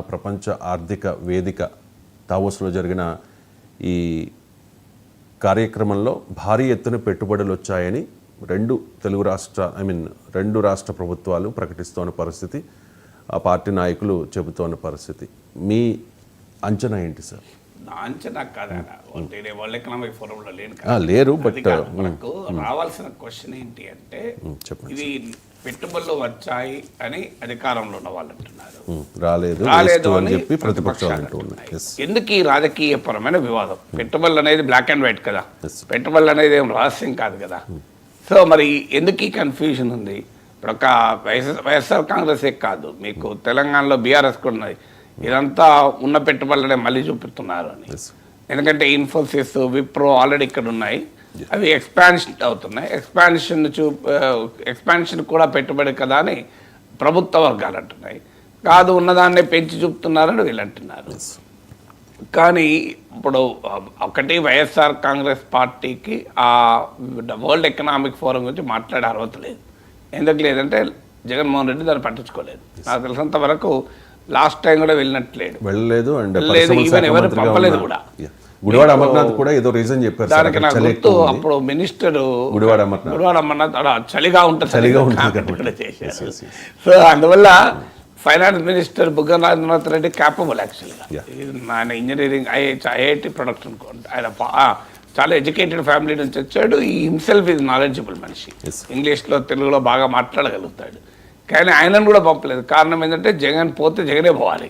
ప్రపంచ ఆర్థిక వేదిక దావోస్లో జరిగిన ఈ కార్యక్రమంలో భారీ ఎత్తున పెట్టుబడులు వచ్చాయని రెండు రాష్ట్ర ప్రభుత్వాలు ప్రకటిస్తున్న పరిస్థితి, ఆ పార్టీ నాయకులు చెబుతున్న పరిస్థితి. మీ అంచనా ఏంటి సార్? నా అంచనా కాదా, వరల్డ్ ఎకనామిక్ ఫోరంలో లేరు. బట్ మనకు రావాల్సిన క్వశ్చన్ ఏంటి అంటే, ఇది పెట్టుబడులు వచ్చాయి అని అధికారంలో ఉన్న వాళ్ళు అంటున్నారు, రాలేదు అని చెప్పి ప్రతిపక్షాలు అంటున్నాయి. ఎందుకు ఈ రాజకీయపరమైన వివాదం? పెట్టుబడులు అనేది బ్లాక్ అండ్ వైట్ కదా, పెట్టుబడులు అనేది ఏం రహస్యం కాదు కదా. సో మరి ఎందుకు ఈ కన్ఫ్యూజన్ ఉంది? ఇప్పుడు ఒక వైఎస్ఆర్ కాంగ్రెసే కాదు, మీకు తెలంగాణలో బీఆర్ఎస్ కూడా ఉన్నది. ఇదంతా ఉన్న పెట్టుబడులనే మళ్ళీ చూపిస్తున్నారు అని. ఎందుకంటే ఇన్ఫోసిస్, విప్రో ఆల్రెడీ ఇక్కడ ఉన్నాయి, అవి ఎక్స్పాన్షన్ అవుతున్నాయి. ఎక్స్పాన్షన్ కూడా పెట్టుబడి కదా అని ప్రభుత్వ వర్గాలు అంటున్నాయి. కాదు, ఉన్నదాన్నే పెంచి చూపుతున్నారని వీళ్ళు అంటున్నారు. కానీ ఇప్పుడు ఒకటి, వైఎస్ఆర్ కాంగ్రెస్ పార్టీకి ఆ వరల్డ్ ఎకనామిక్ ఫోరం గురించి మాట్లాడే అర్హత లేదు. ఎందుకు లేదంటే జగన్మోహన్ రెడ్డి దాన్ని పట్టించుకోలేదు. నాకు తెలిసినంత వరకు లాస్ట్ టైం కూడా వెళ్ళలేదు, ఈవెన్ ఎవరు పంపలేదు కూడా. గుడివాడ అమర్నాథ్ కూడా ఏదో రీజన్ చెప్పారు దానికి. నాకు గుర్తు, అప్పుడు మినిస్టర్ గుడివాడ అమర్నాథ్ చలిగా ఉంటుంది చేశారు. సో అందువల్ల finance minister Buggana Rajendranath Reddy capable యాక్చువల్గా. ఆయన ఇంజనీరింగ్ ఐఐటి ప్రొడక్షన్, ఆయన చాలా ఎడ్యుకేటెడ్ ఫ్యామిలీ నుంచి వచ్చాడు. ఈ హిమ్సెల్ఫ్ ఈజ్ నాలెడ్జబుల్ మనిషి, ఇంగ్లీష్లో తెలుగులో బాగా మాట్లాడగలుగుతాడు. కానీ ఆయనను కూడా పంపలేదు. కారణం ఏంటంటే జగన్ పోతే జగనే పోవాలి,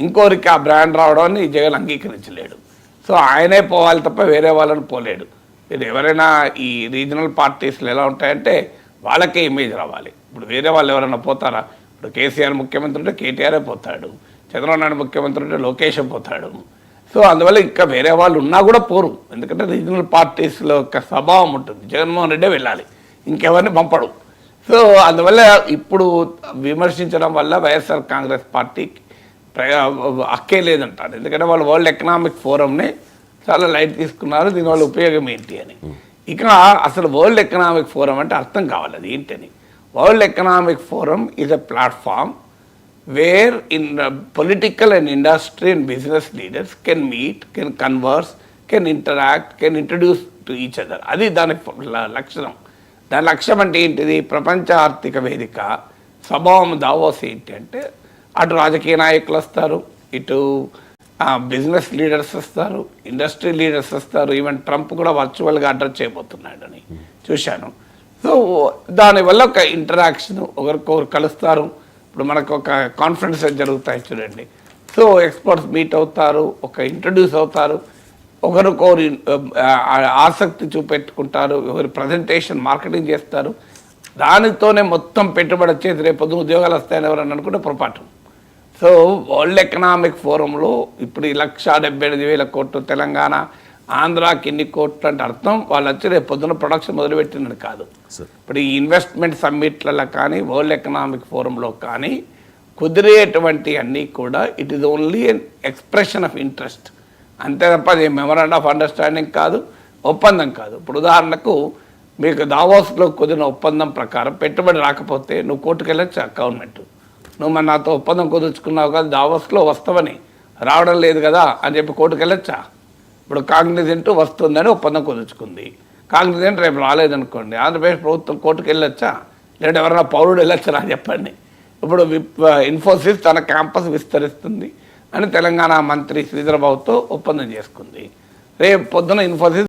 ఇంకోరికి ఆ బ్రాండ్ రావడాన్ని జగన్ అంగీకరించలేడు. సో ఆయనే పోవాలి తప్ప వేరే వాళ్ళని పోలేడు. ఇది ఎవరైనా ఈ రీజనల్ పార్టీస్లో ఎలా ఉంటాయంటే వాళ్ళకే ఇమేజ్ రావాలి. ఇప్పుడు వేరే వాళ్ళు ఎవరైనా పోతారా? ఇప్పుడు కేసీఆర్ ముఖ్యమంత్రి ఉంటే కేటీఆరే పోతాడు, చంద్రబాబు నాయుడు ముఖ్యమంత్రి ఉంటే లోకేష్ పోతాడు. సో అందువల్ల ఇంకా వేరే వాళ్ళు ఉన్నా కూడా పోరు. ఎందుకంటే రీజనల్ పార్టీస్లో ఒక స్వభావం ఉంటుంది, జగన్మోహన్ రెడ్డే వెళ్ళాలి, ఇంకెవరిని పంపడు. సో అందువల్ల ఇప్పుడు విమర్శించడం వల్ల వైఎస్ఆర్ కాంగ్రెస్ పార్టీకి హక్కే లేదంటారు. ఎందుకంటే వాళ్ళు వరల్డ్ ఎకనామిక్ ఫోరంని చాలా లైట్ తీసుకున్నారు, దీనివల్ల ఉపయోగం ఏంటి అని. ఇక అసలు వరల్డ్ ఎకనామిక్ ఫోరం అంటే అర్థం కావాలి అది ఏంటని. World economic forum is a platform where in political and industry and business leaders can meet, can converse, can interact, can introduce to each other. అది దాని లక్షణం. దాని లక్ష్యం అంటే ఏంటిది? ప్రపంచ ఆర్థిక వేదిక స్వభావం దావోస్ ఏంటి అంటే, అటు రాజకీయ నాయకులు వస్తారు, ఇటు బిజినెస్ లీడర్స్ వస్తారు, ఇండస్ట్రీ లీడర్స్ వస్తారు. ఈవెన్ ట్రంప్ కూడా వర్చువల్గా అడ్రస్ చేయబోతున్నాడని చూశాను. సో దానివల్ల ఒక ఇంటరాక్షన్, ఒకరికొకరు కలుస్తారు. ఇప్పుడు మనకు ఒక కాన్ఫరెన్స్ జరుగుతాయి చూడండి. సో ఎక్స్పర్ట్స్ మీట్ అవుతారు, ఒక ఇంట్రడ్యూస్ అవుతారు, ఒకరికొకరు ఆసక్తి చూపెట్టుకుంటారు, ఒకరి ప్రజెంటేషన్ మార్కెటింగ్ చేస్తారు. దానితోనే మొత్తం పెట్టుబడి వచ్చేది, రేపు ఉద్యోగాలు వస్తాయని ఎవరని అనుకుంటే పొరపాటు. సో వరల్డ్ ఎకనామిక్ ఫోరంలో ఇప్పుడు 1,78,000 కోట్లు తెలంగాణ, ఆంధ్రాకి ఎన్ని కోట్లు అంటే అర్థం వాళ్ళు వచ్చి రేపు పొద్దున ప్రొడక్షన్ మొదలుపెట్టినది కాదు. ఇప్పుడు ఈ ఇన్వెస్ట్మెంట్ సమ్మిట్లలో కానీ వరల్డ్ ఎకనామిక్ ఫోరంలో కానీ కుదిరేటువంటి అన్నీ కూడా it is only N expression of interest, అంతే తప్ప అది మెమరాండం ఆఫ్ అండర్స్టాండింగ్ కాదు, ఒప్పందం కాదు. ఇప్పుడు ఉదాహరణకు మీకు దావోస్లో కుదిరిన ఒప్పందం ప్రకారం పెట్టుబడి రాకపోతే నువ్వు కోర్టుకు వెళ్ళొచ్చు. గవర్నమెంట్ నువ్వు మరి నాతో ఒప్పందం కుదుర్చుకున్నావు కదా, దావోస్లో వస్తావని, రావడం లేదు కదా అని చెప్పి కోర్టుకు వెళ్ళొచ్చా? ఇప్పుడు కాగ్నిజెంట్ వస్తుందని ఒప్పందం కుదుర్చుకుంది, కాగ్నిజెంట్ రేపు రాలేదనుకోండి, ఆంధ్రప్రదేశ్ ప్రభుత్వం కోర్టుకు వెళ్ళొచ్చా? లేదంటే ఎవరైనా పౌరుడు వెళ్ళొచ్చా చెప్పండి. ఇప్పుడు ఇన్ఫోసిస్ తన క్యాంపస్ విస్తరిస్తుంది అని తెలంగాణ మంత్రి శ్రీధరబాబుతో ఒప్పందం చేసుకుంది. రేపు పొద్దున ఇన్ఫోసిస్